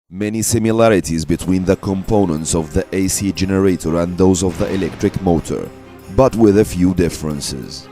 Many similarities between the components of the AC generator and those of the electric motor, but with a few differences.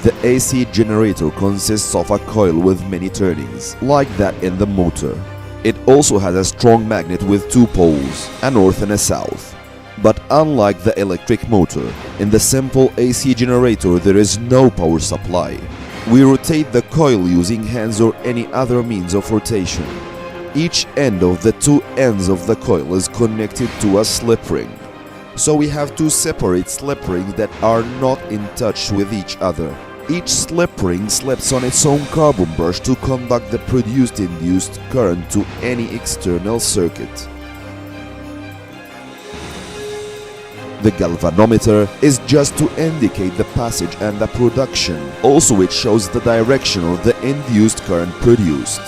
The AC generator consists of a coil with many turnings, like that in the motor. It also has a strong magnet with two poles, a north and a south. But unlike the electric motor, in the simple AC generator there is no power supply. We rotate the coil using hands or any other means of rotation. Each end of the two ends of the coil is connected to a slip ring. So we have two separate slip rings that are not in touch with each other. Each slip ring slips on its own carbon brush to conduct the produced induced current to any external circuit. The galvanometer is just to indicate the passage and the production. Also, it shows the direction of the induced current produced.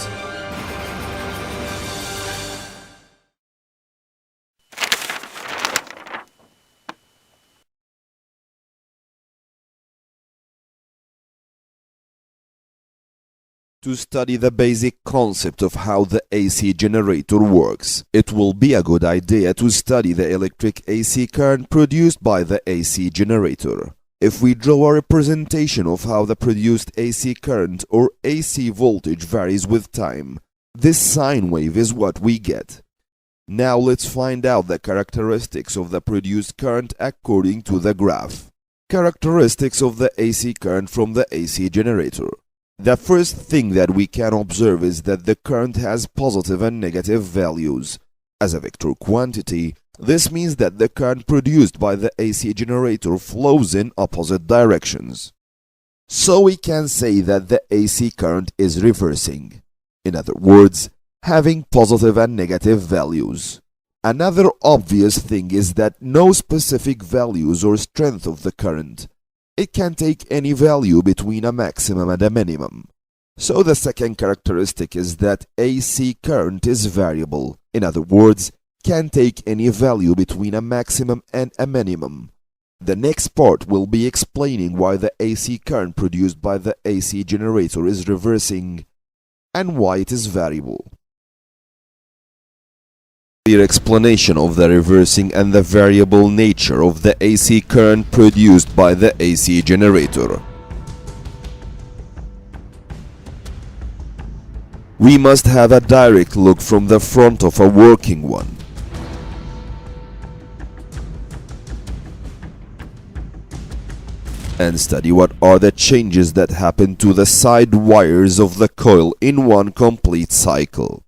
To study the basic concept of how the AC generator works, it will be a good idea to study the electric AC current produced by the AC generator. If we draw a representation of how the produced AC current or AC voltage varies with time, this sine wave is what we get. Now let's find out the characteristics of the produced current according to the graph. Characteristics of the AC current from the AC generator. The first thing that we can observe is that the current has positive and negative values. As a vector quantity, this means that the current produced by the AC generator flows in opposite directions. So we can say that the AC current is reversing. In other words, having positive and negative values. Another obvious thing is that no specific values or strength of the current. It can take any value between a maximum and a minimum. So the second characteristic is that AC current is variable. In other words, can take any value between a maximum and a minimum. The next part will be explaining why the AC current produced by the AC generator is reversing and why it is variable. Clear explanation of the reversing and the variable nature of the AC current produced by the AC generator. We must have a direct look from the front of a working one. And study what are the changes that happen to the side wires of the coil in one complete cycle.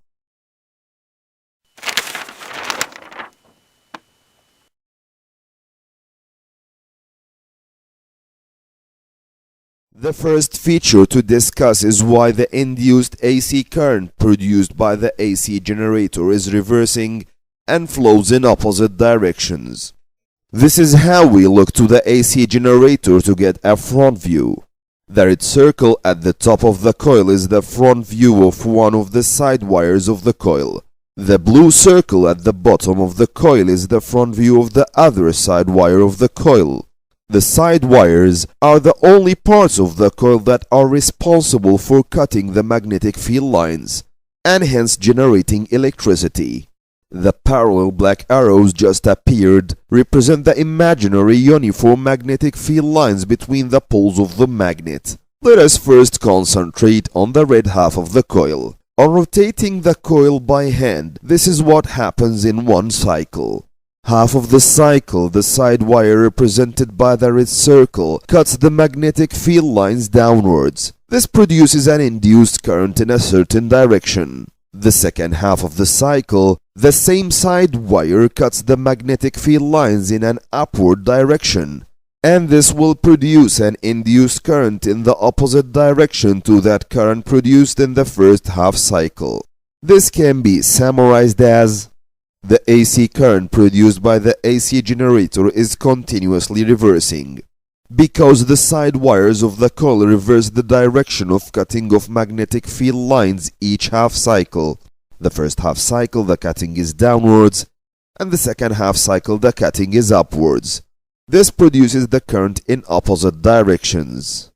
The first feature to discuss is why the induced AC current produced by the AC generator is reversing and flows in opposite directions. This is how we look to the AC generator to get a front view. The red circle at the top of the coil is the front view of one of the side wires of the coil. The blue circle at the bottom of the coil is the front view of the other side wire of the coil. The side wires are the only parts of the coil that are responsible for cutting the magnetic field lines and hence generating electricity. The parallel black arrows just appeared represent the imaginary uniform magnetic field lines between the poles of the magnet. Let us first concentrate on the red half of the coil. On rotating the coil by hand, this is what happens in one cycle. Half of the cycle, the side wire represented by the red circle, cuts the magnetic field lines downwards. This produces an induced current in a certain direction. The second half of the cycle, the same side wire cuts the magnetic field lines in an upward direction. And this will produce an induced current in the opposite direction to that current produced in the first half cycle. This can be summarized as: the AC current produced by the AC generator is continuously reversing, because the side wires of the coil reverse the direction of cutting of magnetic field lines each half cycle. The first half cycle the cutting is downwards, and the second half cycle the cutting is upwards. This produces the current in opposite directions.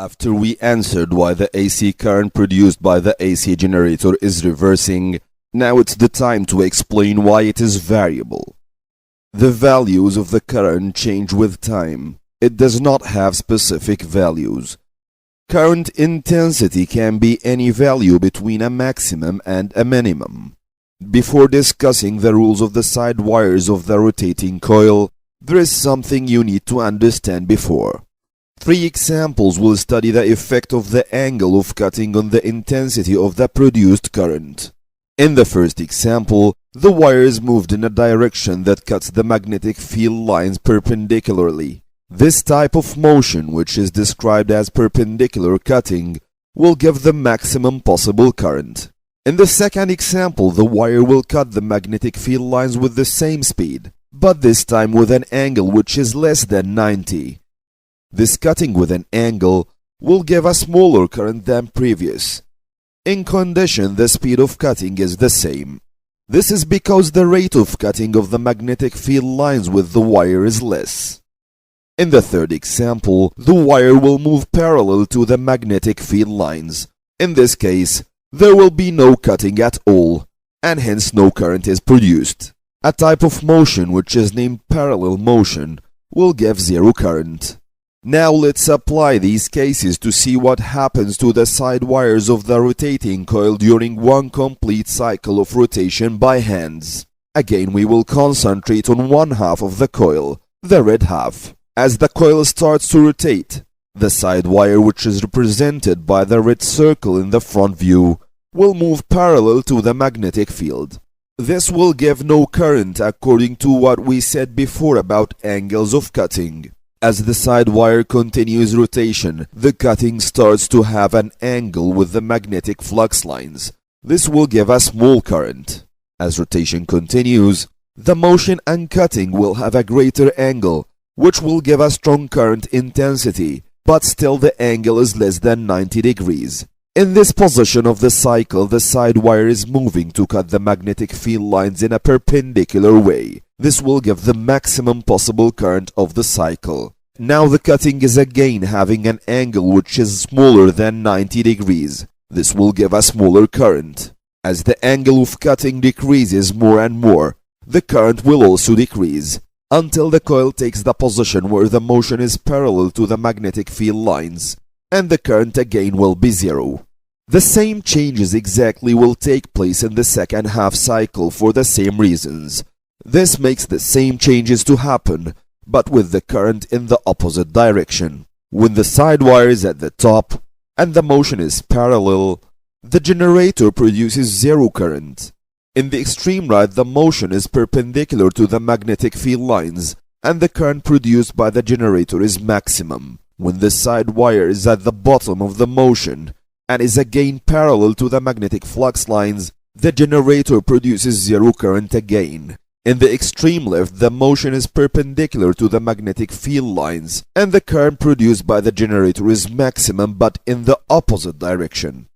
After we answered why the AC current produced by the AC generator is reversing, now it's the time to explain why it is variable. The values of the current change with time. It does not have specific values. Current intensity can be any value between a maximum and a minimum. Before discussing the rules of the side wires of the rotating coil, there is something you need to understand before. 3 examples will study the effect of the angle of cutting on the intensity of the produced current. In the first example, the wire is moved in a direction that cuts the magnetic field lines perpendicularly. This type of motion, which is described as perpendicular cutting, will give the maximum possible current. In the second example, the wire will cut the magnetic field lines with the same speed, but this time with an angle which is less than 90. This cutting with an angle will give a smaller current than previous. In condition, the speed of cutting is the same. This is because the rate of cutting of the magnetic field lines with the wire is less. In the third example, the wire will move parallel to the magnetic field lines. In this case, there will be no cutting at all, and hence no current is produced. A type of motion which is named parallel motion will give zero current. Now let's apply these cases to see what happens to the side wires of the rotating coil during one complete cycle of rotation by hands. Again, we will concentrate on one half of the coil, the red half. As the coil starts to rotate, the side wire, which is represented by the red circle in the front view, will move parallel to the magnetic field. This will give no current according to what we said before about angles of cutting. As the side wire continues rotation, the cutting starts to have an angle with the magnetic flux lines. This will give a small current. As rotation continues, the motion and cutting will have a greater angle, which will give a strong current intensity, but still the angle is less than 90 degrees. In this position of the cycle, the side wire is moving to cut the magnetic field lines in a perpendicular way. This will give the maximum possible current of the cycle. Now the cutting is again having an angle which is smaller than 90 degrees. This will give a smaller current. As the angle of cutting decreases more and more, the current will also decrease, until the coil takes the position where the motion is parallel to the magnetic field lines, and the current again will be zero. The same changes exactly will take place in the second half cycle for the same reasons. This makes the same changes to happen, but with the current in the opposite direction. When the side wire is at the top and the motion is parallel, the generator produces zero current. In the extreme right, the motion is perpendicular to the magnetic field lines, and the current produced by the generator is maximum. When the side wire is at the bottom of the motion and is again parallel to the magnetic flux lines, the generator produces zero current again. In the extreme left, the motion is perpendicular to the magnetic field lines, and the current produced by the generator is maximum but in the opposite direction.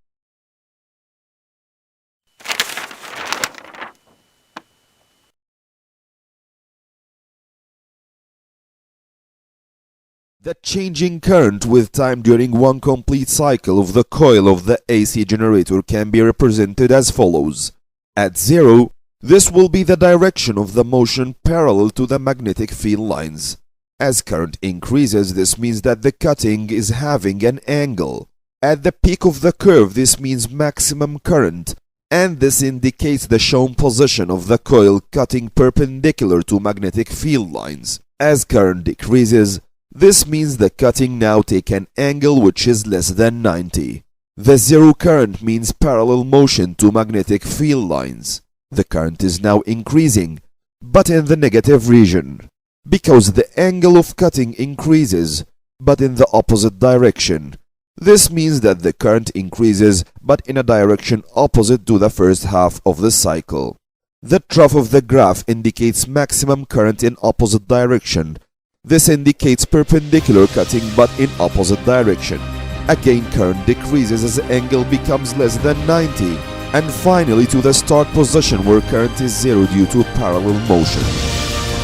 The changing current with time during one complete cycle of the coil of the AC generator can be represented as follows. At zero, this will be the direction of the motion parallel to the magnetic field lines. As current increases, this means that the cutting is having an angle. At the peak of the curve, this means maximum current, and this indicates the shown position of the coil cutting perpendicular to magnetic field lines. As current decreases, this means the cutting now take an angle which is less than 90. The zero current means parallel motion to magnetic field lines. The current is now increasing, but in the negative region, because the angle of cutting increases, but in the opposite direction. This means that the current increases, but in a direction opposite to the first half of the cycle. The trough of the graph indicates maximum current in opposite direction. This indicates perpendicular cutting but in opposite direction. Again, current decreases as the angle becomes less than 90, and finally to the start position where current is zero due to parallel motion.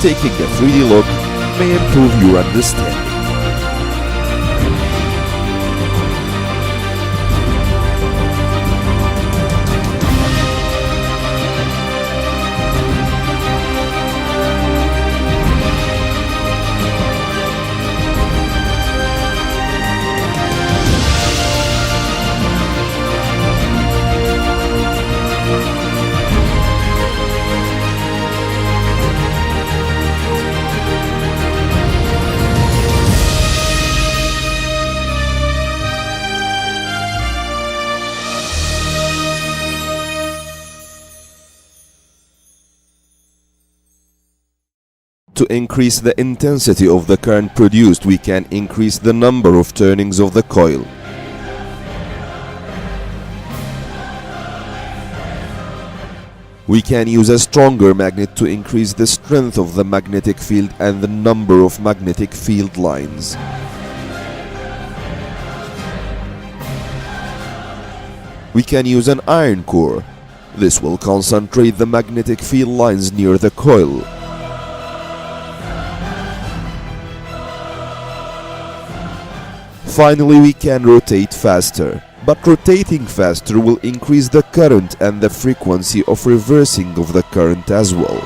Taking a 3D look may improve your understanding. To increase the intensity of the current produced, we can increase the number of turnings of the coil. We can use a stronger magnet to increase the strength of the magnetic field and the number of magnetic field lines. We can use an iron core. This will concentrate the magnetic field lines near the coil. Finally, we can rotate faster, but rotating faster will increase the current and the frequency of reversing of the current as well.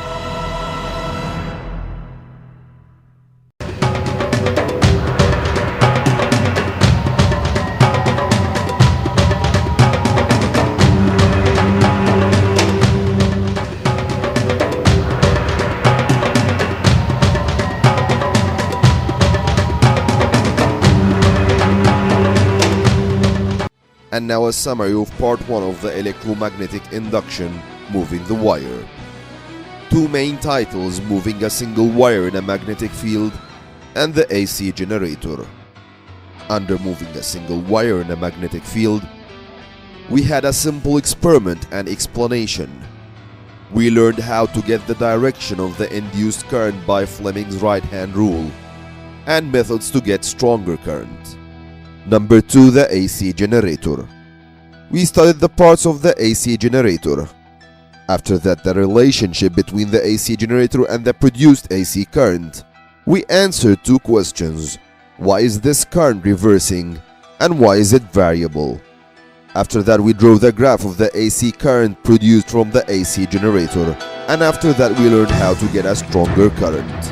And now a summary of part 1 of the electromagnetic induction, moving the wire. Two main titles: moving a single wire in a magnetic field and the AC generator. Under moving a single wire in a magnetic field, we had a simple experiment and explanation. We learned how to get the direction of the induced current by Fleming's right-hand rule, and methods to get stronger current. Number 2, the AC generator. We studied the parts of the AC generator. After that, the relationship between the AC generator and the produced AC current. We answered two questions: why is this current reversing, and why is it variable? After that, we drew the graph of the AC current produced from the AC generator, and after that we learned how to get a stronger current.